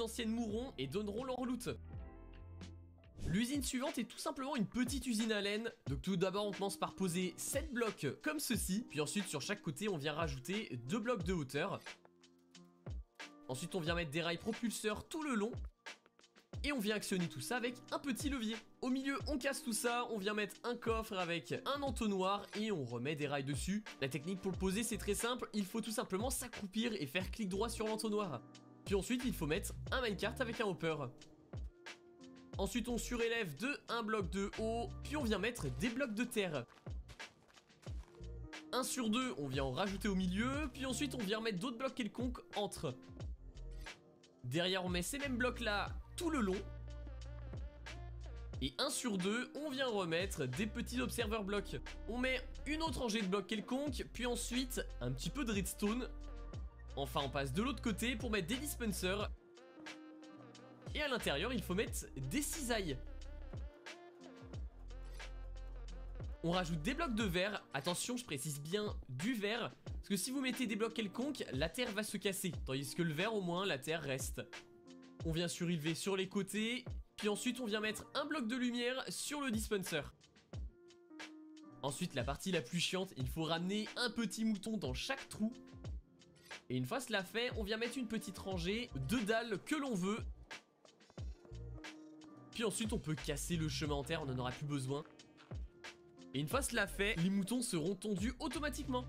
anciennes mourront et donneront leur loot. L'usine suivante est tout simplement une petite usine à laine. Donc tout d'abord on commence par poser 7 blocs comme ceci. Puis ensuite sur chaque côté on vient rajouter 2 blocs de hauteur. Ensuite on vient mettre des rails propulseurs tout le long. Et on vient actionner tout ça avec un petit levier. Au milieu on casse tout ça, on vient mettre un coffre avec un entonnoir et on remet des rails dessus. La technique pour le poser c'est très simple, il faut tout simplement s'accroupir et faire clic droit sur l'entonnoir. Puis ensuite il faut mettre un minecart avec un hopper. Ensuite on surélève de un bloc de haut, puis on vient mettre des blocs de terre. 1 sur 2 on vient en rajouter au milieu, puis ensuite on vient mettre d'autres blocs quelconques entre. Derrière on met ces mêmes blocs là tout le long. Et 1 sur 2 on vient remettre des petits observer blocs. On met une autre rangée de blocs quelconques, puis ensuite un petit peu de redstone. Enfin on passe de l'autre côté pour mettre des dispensers. Et à l'intérieur il faut mettre des cisailles. On rajoute des blocs de verre. Attention je précise bien du verre, parce que si vous mettez des blocs quelconques, la terre va se casser. Tandis que le verre au moins la terre reste. On vient surélever sur les côtés. Puis ensuite on vient mettre un bloc de lumière sur le dispenser. Ensuite la partie la plus chiante, il faut ramener un petit mouton dans chaque trou. Et une fois cela fait, on vient mettre une petite rangée de dalles que l'on veut. Puis ensuite on peut casser le chemin en terre, on n'en aura plus besoin. Et une fois cela fait, les moutons seront tondus automatiquement.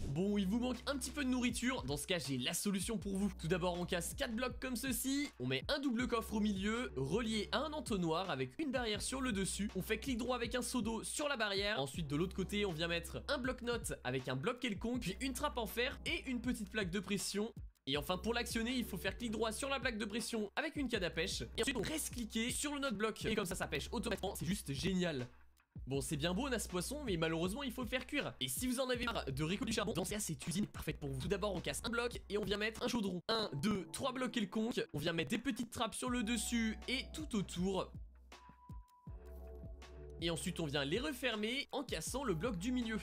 Bon, il vous manque un petit peu de nourriture, dans ce cas j'ai la solution pour vous. Tout d'abord on casse 4 blocs comme ceci, on met un double coffre au milieu, relié à un entonnoir avec une barrière sur le dessus. On fait clic droit avec un seau d'eau sur la barrière. Ensuite de l'autre côté on vient mettre un bloc-notes avec un bloc quelconque, puis une trappe en fer et une petite plaque de pression. Et enfin pour l'actionner il faut faire clic droit sur la plaque de pression avec une canne à pêche. Et ensuite on reste cliquer sur le note bloc et comme ça pêche automatiquement, c'est juste génial. Bon c'est bien beau on a ce poisson mais malheureusement il faut le faire cuire. Et si vous en avez marre de récolter du charbon, dans ce cas cette usine est parfaite pour vous. Tout d'abord on casse un bloc et on vient mettre un chaudron. 1, 2, 3 blocs quelconques. On vient mettre des petites trappes sur le dessus et tout autour. Et ensuite on vient les refermer en cassant le bloc du milieu.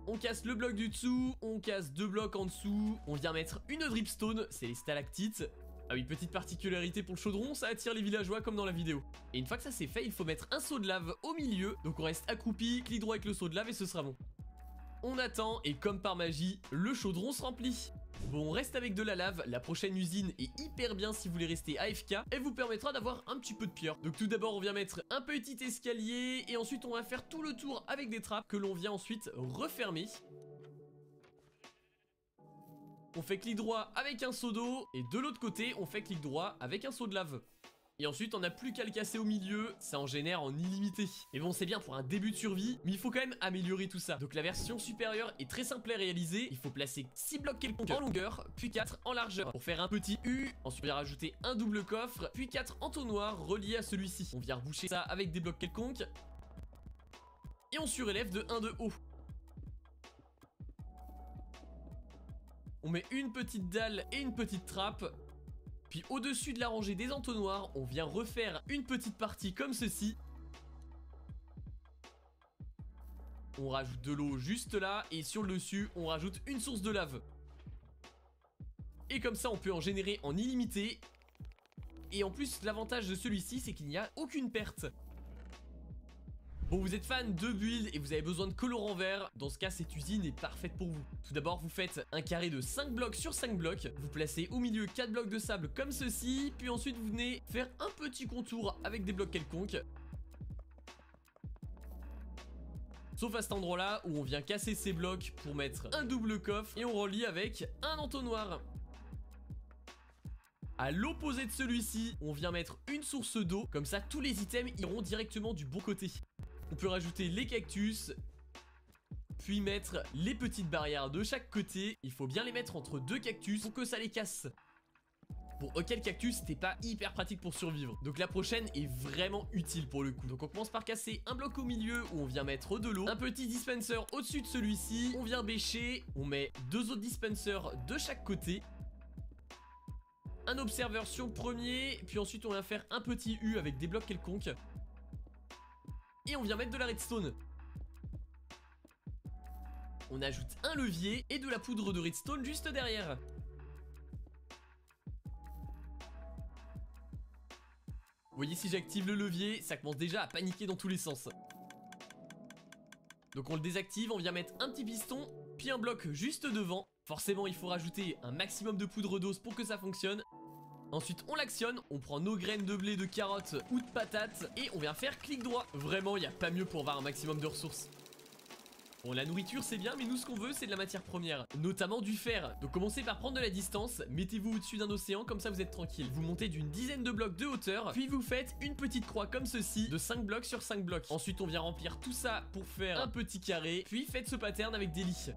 On casse le bloc du dessous, on casse 2 blocs en dessous. On vient mettre une dripstone, c'est les stalactites. Ah oui, petite particularité pour le chaudron, ça attire les villageois comme dans la vidéo. Et une fois que ça c'est fait, il faut mettre un seau de lave au milieu. Donc on reste accroupi, clic droit avec le seau de lave et ce sera bon. On attend et comme par magie, le chaudron se remplit. Bon, on reste avec de la lave, la prochaine usine est hyper bien si vous voulez rester AFK. Elle vous permettra d'avoir un petit peu de pierre. Donc tout d'abord on vient mettre un petit escalier et ensuite on va faire tout le tour avec des trappes que l'on vient ensuite refermer. On fait clic droit avec un seau d'eau et de l'autre côté on fait clic droit avec un seau de lave. Et ensuite on n'a plus qu'à le casser au milieu, ça en génère en illimité. Et bon c'est bien pour un début de survie, mais il faut quand même améliorer tout ça. Donc la version supérieure est très simple à réaliser, il faut placer 6 blocs quelconques en longueur, puis 4 en largeur. Pour faire un petit U, ensuite on vient rajouter un double coffre, puis 4 entonnoirs reliés à celui-ci. On vient reboucher ça avec des blocs quelconques. Et on surélève de 1 de haut. On met une petite dalle et une petite trappe. Puis au-dessus de la rangée des entonnoirs, on vient refaire une petite partie comme ceci. On rajoute de l'eau juste là et sur le dessus, on rajoute une source de lave. Et comme ça, on peut en générer en illimité. Et en plus, l'avantage de celui-ci, c'est qu'il n'y a aucune perte. Bon, vous êtes fan de build et vous avez besoin de colorant vert, dans ce cas cette usine est parfaite pour vous. Tout d'abord vous faites un carré de 5 blocs sur 5 blocs, vous placez au milieu 4 blocs de sable comme ceci, puis ensuite vous venez faire un petit contour avec des blocs quelconques. Sauf à cet endroit là où on vient casser ces blocs pour mettre un double coffre et on relie avec un entonnoir. À l'opposé de celui-ci, on vient mettre une source d'eau, comme ça tous les items iront directement du bon côté. On peut rajouter les cactus, puis mettre les petites barrières de chaque côté. Il faut bien les mettre entre 2 cactus pour que ça les casse. Bon, ok, le cactus c'était pas hyper pratique pour survivre, donc la prochaine est vraiment utile pour le coup. Donc on commence par casser un bloc au milieu où on vient mettre de l'eau, un petit dispenser au-dessus de celui-ci, on vient bêcher, on met 2 autres dispensers de chaque côté. Un observer sur le premier, puis ensuite on vient faire un petit U avec des blocs quelconques. Et on vient mettre de la redstone. on ajoute un levier et de la poudre de redstone juste derrière. Vous voyez, si j'active le levier, ça commence déjà à paniquer dans tous les sens. Donc on le désactive, on vient mettre un petit piston, puis un bloc juste devant. Forcément, il faut rajouter un maximum de poudre d'os pour que ça fonctionne. Ensuite, on l'actionne, on prend nos graines de blé, de carottes ou de patates et on vient faire clic droit. Vraiment, il n'y a pas mieux pour avoir un maximum de ressources. Bon, la nourriture c'est bien, mais nous ce qu'on veut c'est de la matière première, notamment du fer. Donc commencez par prendre de la distance, mettez-vous au-dessus d'un océan, comme ça vous êtes tranquille. Vous montez d'une dizaine de blocs de hauteur, puis vous faites une petite croix comme ceci, de 5 blocs sur 5 blocs. Ensuite on vient remplir tout ça pour faire un petit carré, puis faites ce pattern avec des lits.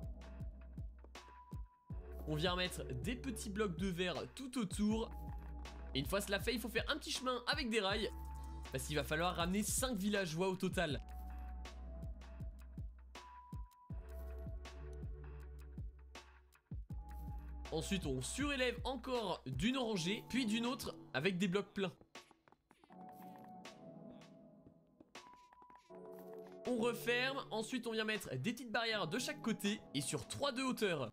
On vient mettre des petits blocs de verre tout autour. Et une fois cela fait, il faut faire un petit chemin avec des rails, parce qu'il va falloir ramener 5 villageois au total. Ensuite on surélève encore d'une rangée, puis d'une autre avec des blocs pleins. On referme, ensuite on vient mettre des petites barrières de chaque côté et sur 3 de hauteur.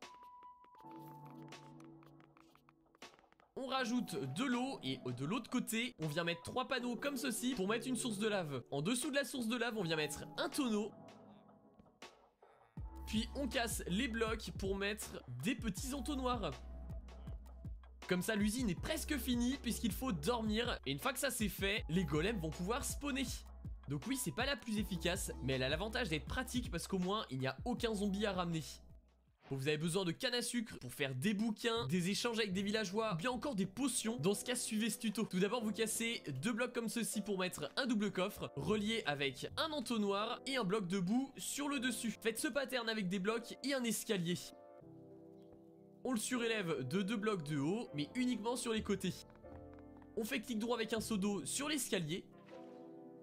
On rajoute de l'eau et de l'autre côté, on vient mettre 3 panneaux comme ceci pour mettre une source de lave. En dessous de la source de lave, on vient mettre un tonneau. Puis on casse les blocs pour mettre des petits entonnoirs. Comme ça l'usine est presque finie puisqu'il faut dormir. Et une fois que ça c'est fait, les golems vont pouvoir spawner. Donc oui, c'est pas la plus efficace, mais elle a l'avantage d'être pratique parce qu'au moins il n'y a aucun zombie à ramener. Donc vous avez besoin de canne à sucre pour faire des bouquins, des échanges avec des villageois, bien encore des potions. Dans ce cas, suivez ce tuto. Tout d'abord, vous cassez 2 blocs comme ceci pour mettre un double coffre, relié avec un entonnoir et un bloc de boue sur le dessus. Faites ce pattern avec des blocs et un escalier. On le surélève de 2 blocs de haut, mais uniquement sur les côtés. On fait clic droit avec un seau d'eau sur l'escalier.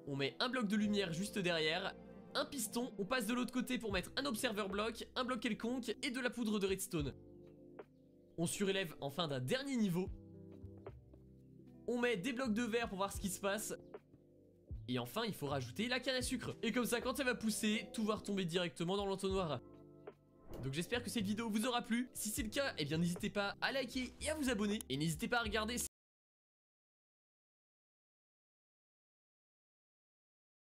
On met un bloc de lumière juste derrière. Un piston, on passe de l'autre côté pour mettre un observer block, un bloc quelconque et de la poudre de redstone. On surélève enfin d'un dernier niveau. On met des blocs de verre pour voir ce qui se passe. Et enfin il faut rajouter la canne à sucre. Et comme ça quand elle va pousser, tout va retomber directement dans l'entonnoir. Donc j'espère que cette vidéo vous aura plu. Si c'est le cas, eh bien n'hésitez pas à liker et à vous abonner. Et n'hésitez pas à regarder